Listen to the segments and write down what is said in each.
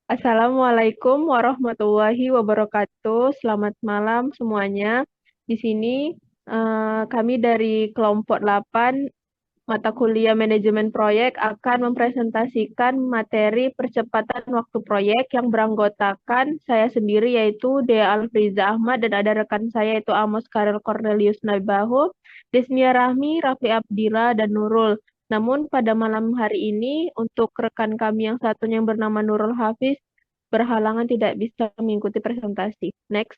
Assalamualaikum warahmatullahi wabarakatuh. Selamat malam semuanya. Di sini kami dari kelompok 8 mata kuliah manajemen proyek akan mempresentasikan materi percepatan waktu proyek yang beranggotakan saya sendiri yaitu Dea Alfriza Ahmad dan ada rekan saya yaitu Amos Karel Cornelius Nabahu, Desmia Rahmi, Raffi Abdillah, dan Nurul. Namun pada malam hari ini untuk rekan kami yang satunya yang bernama Nurul Hafiz berhalangan tidak bisa mengikuti presentasi. Next.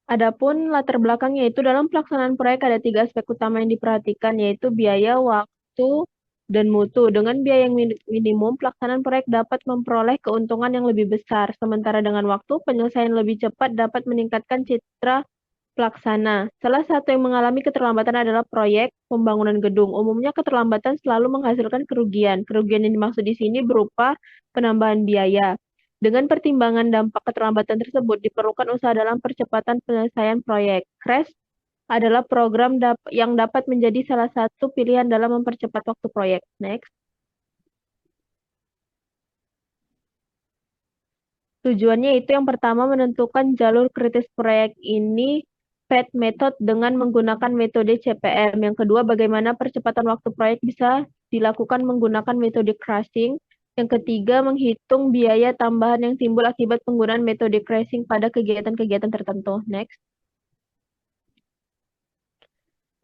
Adapun latar belakangnya itu dalam pelaksanaan proyek ada tiga aspek utama yang diperhatikan yaitu biaya, waktu, dan mutu. Dengan biaya yang minimum, pelaksanaan proyek dapat memperoleh keuntungan yang lebih besar. Sementara dengan waktu, penyelesaian lebih cepat dapat meningkatkan citra pelaksana. Salah satu yang mengalami keterlambatan adalah proyek pembangunan gedung. Umumnya keterlambatan selalu menghasilkan kerugian. Kerugian yang dimaksud di sini berupa penambahan biaya. Dengan pertimbangan dampak keterlambatan tersebut, diperlukan usaha dalam percepatan penyelesaian proyek. CRESS adalah program yang dapat menjadi salah satu pilihan dalam mempercepat waktu proyek. Next. Tujuannya itu yang pertama menentukan jalur kritis proyek ini PET method dengan menggunakan metode CPM. Yang kedua, bagaimana percepatan waktu proyek bisa dilakukan menggunakan metode crushing. Yang ketiga, menghitung biaya tambahan yang timbul akibat penggunaan metode crushing pada kegiatan-kegiatan tertentu. Next.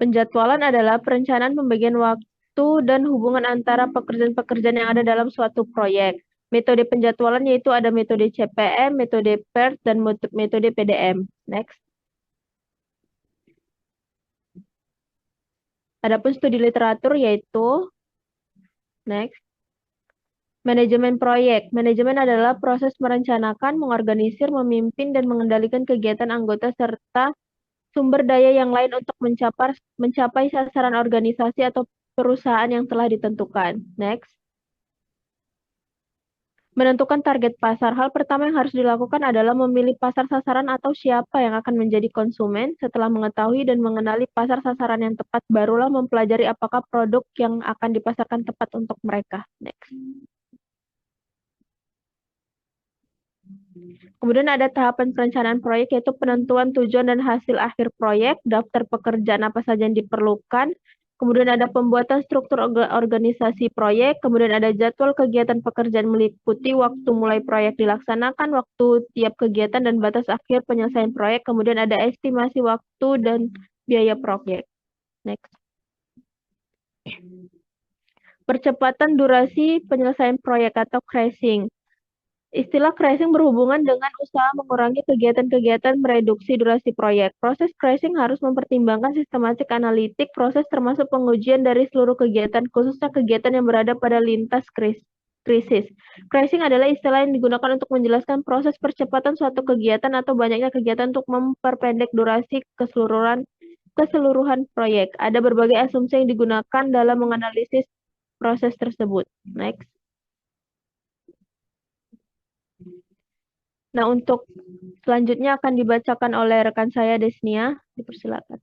Penjadwalan adalah perencanaan pembagian waktu dan hubungan antara pekerjaan-pekerjaan yang ada dalam suatu proyek. Metode penjadwalan yaitu ada metode CPM, metode PERT, dan metode PDM. Next. Adapun studi literatur yaitu next. Manajemen proyek. Manajemen adalah proses merencanakan, mengorganisir, memimpin, dan mengendalikan kegiatan anggota serta sumber daya yang lain untuk mencapai sasaran organisasi atau perusahaan yang telah ditentukan. Next. Menentukan target pasar. Hal pertama yang harus dilakukan adalah memilih pasar sasaran atau siapa yang akan menjadi konsumen. Setelah mengetahui dan mengenali pasar sasaran yang tepat, barulah mempelajari apakah produk yang akan dipasarkan tepat untuk mereka. Next. Kemudian ada tahapan perencanaan proyek yaitu penentuan tujuan dan hasil akhir proyek, daftar pekerjaan apa saja yang diperlukan, kemudian ada pembuatan struktur organisasi proyek, kemudian ada jadwal kegiatan pekerjaan meliputi waktu mulai proyek dilaksanakan, waktu tiap kegiatan dan batas akhir penyelesaian proyek, kemudian ada estimasi waktu dan biaya proyek. Next. Percepatan durasi penyelesaian proyek atau crashing. Istilah crashing berhubungan dengan usaha mengurangi kegiatan-kegiatan mereduksi durasi proyek. Proses crashing harus mempertimbangkan sistematik analitik proses termasuk pengujian dari seluruh kegiatan, khususnya kegiatan yang berada pada lintas krisis. Crashing adalah istilah yang digunakan untuk menjelaskan proses percepatan suatu kegiatan atau banyaknya kegiatan untuk memperpendek durasi keseluruhan proyek. Ada berbagai asumsi yang digunakan dalam menganalisis proses tersebut. Next. Nah, untuk selanjutnya akan dibacakan oleh rekan saya Desnia. Dipersilakan.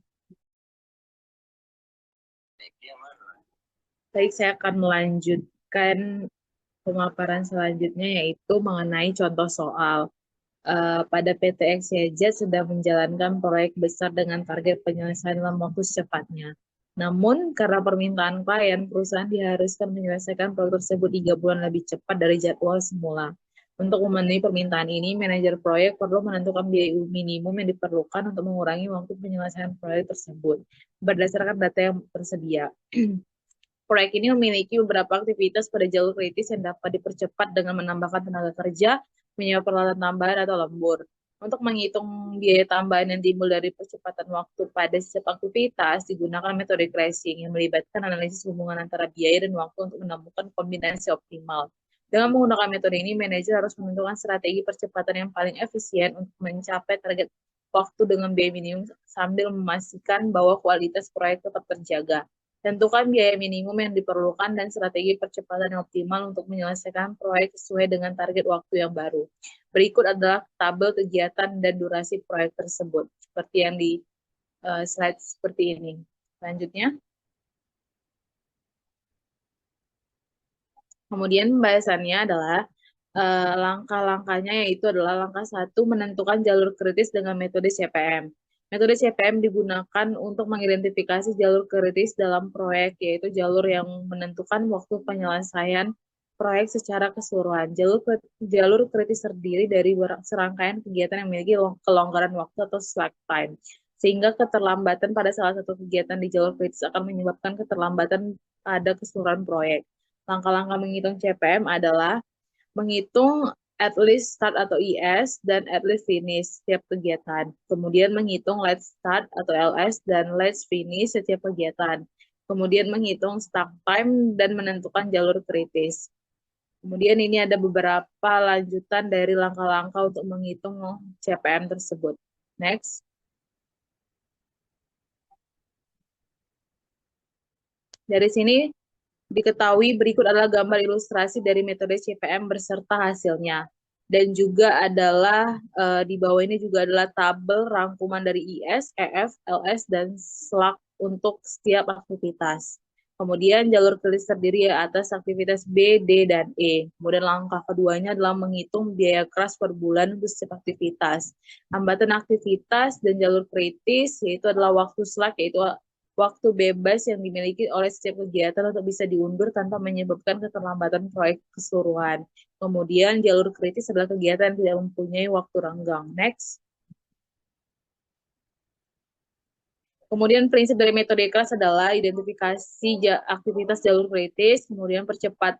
Baik, saya akan melanjutkan pemaparan selanjutnya yaitu mengenai contoh soal. Pada PT XYZ sedang menjalankan proyek besar dengan target penyelesaian dalam waktu secepatnya. Namun, karena permintaan klien, perusahaan diharuskan menyelesaikan proyek tersebut 3 bulan lebih cepat dari jadwal semula. Untuk memenuhi permintaan ini, manajer proyek perlu menentukan biaya minimum yang diperlukan untuk mengurangi waktu penyelesaian proyek tersebut berdasarkan data yang tersedia. Proyek ini memiliki beberapa aktivitas pada jalur kritis yang dapat dipercepat dengan menambahkan tenaga kerja, menyewa peralatan tambahan atau lembur. Untuk menghitung biaya tambahan yang timbul dari percepatan waktu pada setiap aktivitas, digunakan metode crashing yang melibatkan analisis hubungan antara biaya dan waktu untuk menemukan kombinasi optimal. Dengan menggunakan metode ini, manajer harus menentukan strategi percepatan yang paling efisien untuk mencapai target waktu dengan biaya minimum sambil memastikan bahwa kualitas proyek tetap terjaga. Tentukan biaya minimum yang diperlukan dan strategi percepatan yang optimal untuk menyelesaikan proyek sesuai dengan target waktu yang baru. Berikut adalah tabel kegiatan dan durasi proyek tersebut, seperti yang di slide seperti ini. Selanjutnya. Kemudian pembahasannya adalah langkah-langkahnya, yaitu adalah langkah 1, menentukan jalur kritis dengan metode CPM. Metode CPM digunakan untuk mengidentifikasi jalur kritis dalam proyek, yaitu jalur yang menentukan waktu penyelesaian proyek secara keseluruhan. Jalur kritis terdiri dari serangkaian kegiatan yang memiliki kelonggaran waktu atau slack time, sehingga keterlambatan pada salah satu kegiatan di jalur kritis akan menyebabkan keterlambatan pada keseluruhan proyek. Langkah-langkah menghitung CPM adalah menghitung at least start atau IS dan at least finish setiap kegiatan. Kemudian menghitung let's start atau LS dan let's finish setiap kegiatan. Kemudian menghitung start time dan menentukan jalur kritis. Kemudian ini ada beberapa lanjutan dari langkah-langkah untuk menghitung CPM tersebut. Next. Dari sini diketahui berikut adalah gambar ilustrasi dari metode CPM beserta hasilnya. Dan juga adalah di bawah ini juga adalah tabel rangkuman dari IS, EF, LS, dan SLAK untuk setiap aktivitas. Kemudian jalur kritis terdiri atas aktivitas B, D, dan E. Kemudian langkah keduanya adalah menghitung biaya keras per bulan untuk setiap aktivitas. Hambatan aktivitas dan jalur kritis yaitu adalah waktu slack, yaitu waktu bebas yang dimiliki oleh setiap kegiatan untuk bisa diundur tanpa menyebabkan keterlambatan proyek keseluruhan. Kemudian jalur kritis adalah kegiatan yang tidak mempunyai waktu renggang. Next. Kemudian prinsip dari metode kelas adalah identifikasi aktivitas jalur kritis, kemudian percepat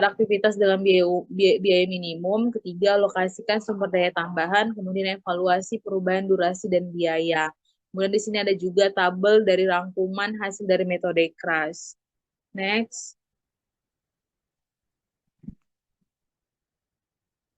aktivitas dengan biaya minimum, ketiga lokasikan sumber daya tambahan, kemudian evaluasi perubahan durasi dan biaya. Kemudian di sini ada juga tabel dari rangkuman hasil dari metode kelas. Next.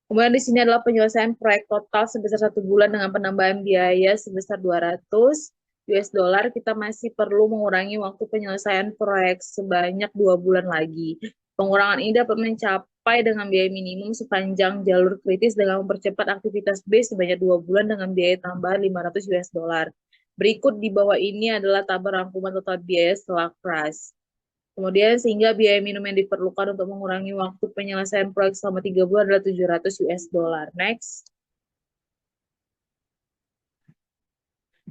Kemudian di sini adalah penyelesaian proyek total sebesar 1 bulan dengan penambahan biaya sebesar 200 US dollar. Kita masih perlu mengurangi waktu penyelesaian proyek sebanyak 2 bulan lagi. Pengurangan ini dapat mencapai dengan biaya minimum sepanjang jalur kritis dengan mempercepat aktivitas B sebanyak 2 bulan dengan biaya tambahan 500 US dollar. Berikut di bawah ini adalah tabel rangkuman total biaya setelah keras. Kemudian sehingga biaya minimum yang diperlukan untuk mengurangi waktu penyelesaian proyek selama 3 bulan adalah 700 US dollar. Next.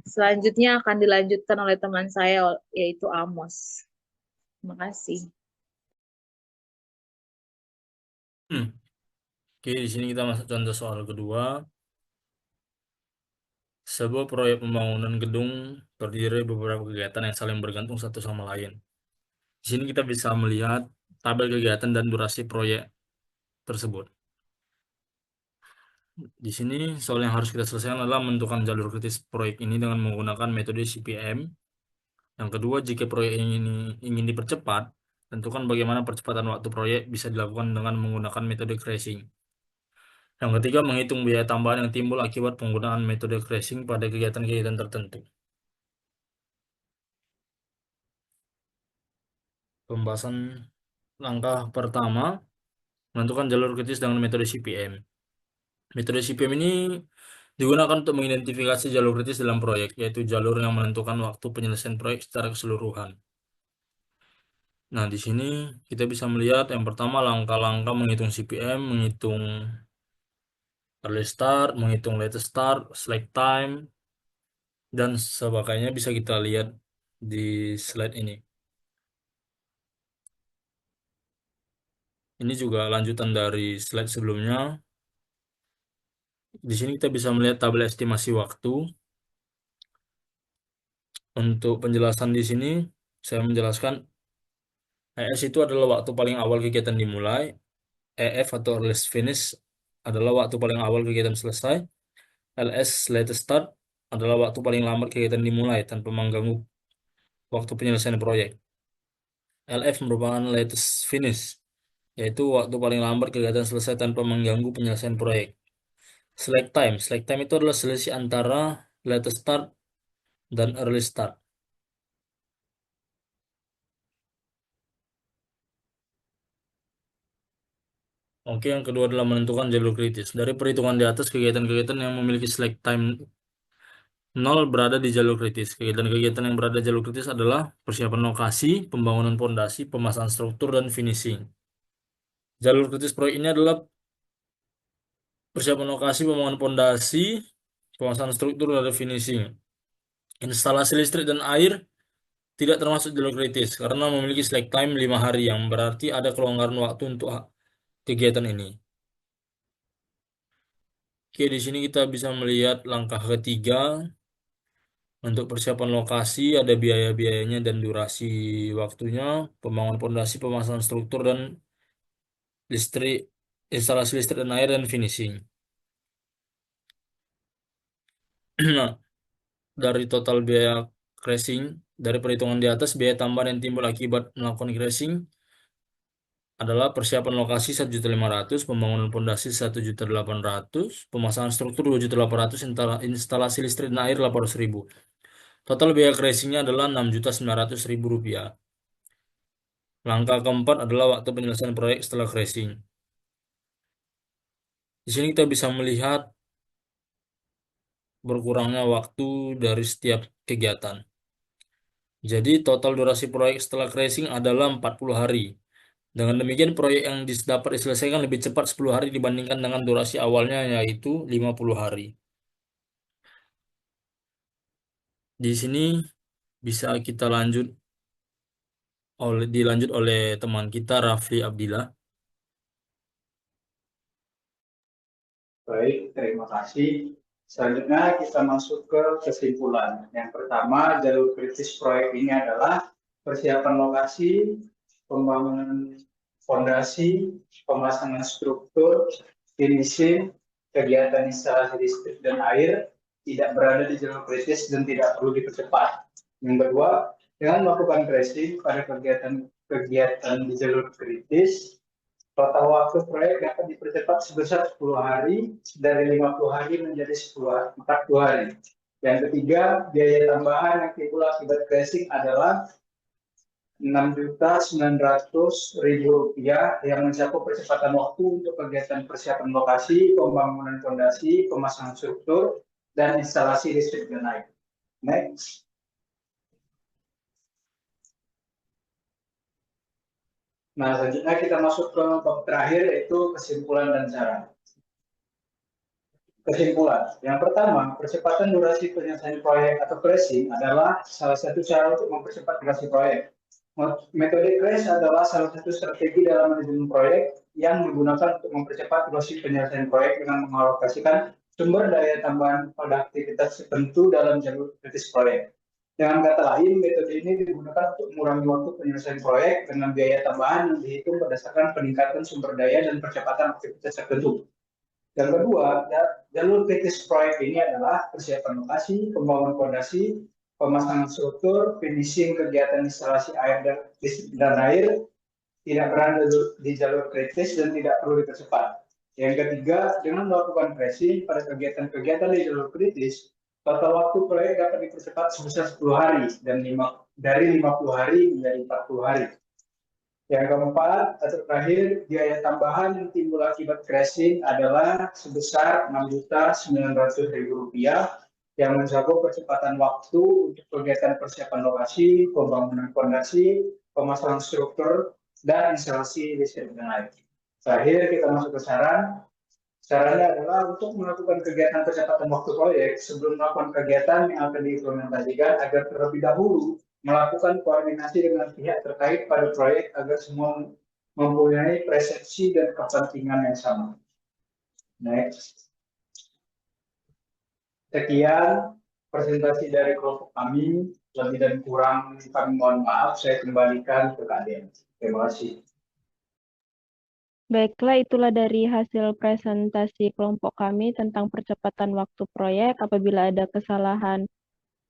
Selanjutnya akan dilanjutkan oleh teman saya yaitu Amos. Terima kasih. Oke, di sini kita masuk contoh soal kedua. Sebuah proyek pembangunan gedung terdiri dari beberapa kegiatan yang saling bergantung satu sama lain. Di sini kita bisa melihat tabel kegiatan dan durasi proyek tersebut. Di sini soal yang harus kita selesaikan adalah menentukan jalur kritis proyek ini dengan menggunakan metode CPM. Yang kedua, jika proyek ini ingin dipercepat, tentukan bagaimana percepatan waktu proyek bisa dilakukan dengan menggunakan metode crashing. Yang ketiga, menghitung biaya tambahan yang timbul akibat penggunaan metode crashing pada kegiatan-kegiatan tertentu. Pembahasan langkah pertama, menentukan jalur kritis dengan metode CPM. Metode CPM ini digunakan untuk mengidentifikasi jalur kritis dalam proyek, yaitu jalur yang menentukan waktu penyelesaian proyek secara keseluruhan. Nah, di sini kita bisa melihat yang pertama langkah-langkah menghitung CPM, menghitung early start, menghitung late start, slack time, dan sebagainya bisa kita lihat di slide ini. Ini juga lanjutan dari slide sebelumnya. Di sini kita bisa melihat tabel estimasi waktu. Untuk penjelasan di sini, saya menjelaskan ES itu adalah waktu paling awal kegiatan dimulai, EF atau earliest finish adalah waktu paling awal kegiatan selesai, LS latest start adalah waktu paling lambat kegiatan dimulai tanpa mengganggu waktu penyelesaian proyek. LF merupakan latest finish, yaitu waktu paling lambat kegiatan selesai tanpa mengganggu penyelesaian proyek. Slack time itu adalah selisih antara latest start dan early start. Oke, yang kedua adalah menentukan jalur kritis. Dari perhitungan di atas, kegiatan-kegiatan yang memiliki slack time 0 berada di jalur kritis. Kegiatan-kegiatan yang berada di jalur kritis adalah persiapan lokasi, pembangunan fondasi, pemasangan struktur, dan finishing. Jalur kritis proyek ini adalah persiapan lokasi, pembangunan pondasi, pemasangan struktur, dan finishing. Instalasi listrik dan air tidak termasuk jalur kritis karena memiliki slack time 5 hari yang berarti ada kelonggaran waktu untuk kegiatan ini. Oke, di sini kita bisa melihat langkah ketiga. Untuk persiapan lokasi ada biaya-biayanya dan durasi waktunya, pembangunan pondasi, pemasangan struktur dan listrik, instalasi listrik dan air dan finishing. Nah, dari total biaya crashing, dari perhitungan di atas, biaya tambahan yang timbul akibat melakukan crashing adalah persiapan lokasi 1.500.000, pembangunan pondasi 1.800.000, pemasangan struktur 2.800.000, instalasi listrik dan air 800.000. Total biaya crashingnya adalah 6.900.000 rupiah. Langkah keempat adalah waktu penyelesaian proyek setelah crashing. Di sini kita bisa melihat berkurangnya waktu dari setiap kegiatan. Jadi total durasi proyek setelah crashing adalah 40 hari. Dengan demikian proyek yang dapat diselesaikan lebih cepat 10 hari dibandingkan dengan durasi awalnya yaitu 50 hari. Di sini bisa kita dilanjut oleh teman kita Rafli Abdillah. Baik, terima kasih. Selanjutnya kita masuk ke kesimpulan. Yang pertama, jalur kritis proyek ini adalah persiapan lokasi, pembangunan fondasi, pemasangan struktur, finishing, kegiatan instalasi listrik dan air, tidak berada di jalur kritis dan tidak perlu dipercepat. Yang kedua, dengan melakukan tracing pada kegiatan di jalur kritis, total waktu proyek dapat dipercepat sebesar 10 hari dari 50 hari menjadi 40 hari. Yang ketiga, biaya tambahan yang timbul akibat crashing adalah Rp6.900.000 yang mencakup percepatan waktu untuk kegiatan persiapan lokasi, pembangunan fondasi, pemasangan struktur, dan instalasi listrik dan air. Next. Nah, selanjutnya kita masuk ke bab terakhir, yaitu kesimpulan dan saran. Kesimpulan. Yang pertama, percepatan durasi penyelesaian proyek atau crashing adalah salah satu cara untuk mempercepat durasi proyek. Metode crash adalah salah satu strategi dalam manajemen proyek yang digunakan untuk mempercepat durasi penyelesaian proyek dengan mengalokasikan sumber daya tambahan pada aktivitas tertentu dalam jalur kritis proyek. Dengan kata lain, metode ini digunakan untuk mengurangi waktu penyelesaian proyek dengan biaya tambahan yang dihitung berdasarkan peningkatan sumber daya dan percepatan aktivitas tertentu. Yang kedua, jalur kritis proyek ini adalah persiapan lokasi, pembangunan fondasi, pemasangan struktur, finishing kegiatan instalasi air dan air, tidak berada di jalur kritis dan tidak perlu dipercepat. Yang ketiga, dengan melakukan tracing pada kegiatan-kegiatan di jalur kritis, total waktu proyek dapat dipercepat sebesar 10 hari dan dari 50 hari menjadi 40 hari. Yang keempat, atau terakhir, biaya tambahan yang timbul akibat crashing adalah sebesar Rp6.900.000 yang mencakup percepatan waktu untuk kegiatan persiapan lokasi, pembangunan fondasi, pemasangan struktur, dan instalasi listrik dan air. Terakhir, kita masuk ke saran. Sarannya adalah untuk melakukan kegiatan percepatan waktu proyek sebelum melakukan kegiatan yang akan diimplementasikan agar terlebih dahulu melakukan koordinasi dengan pihak terkait pada proyek agar semua mempunyai persepsi dan kepentingan yang sama. Next. Sekian presentasi dari kelompok kami. Lebih dan kurang kami mohon maaf. Saya kembalikan ke Kak Den. Terima kasih. Baiklah, itulah dari hasil presentasi kelompok kami tentang percepatan waktu proyek. Apabila ada kesalahan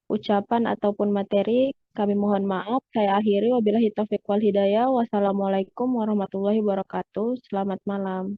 ucapan ataupun materi, kami mohon maaf. Saya akhiri, wabillahi taufiq wal hidayah. Wassalamualaikum warahmatullahi wabarakatuh. Selamat malam.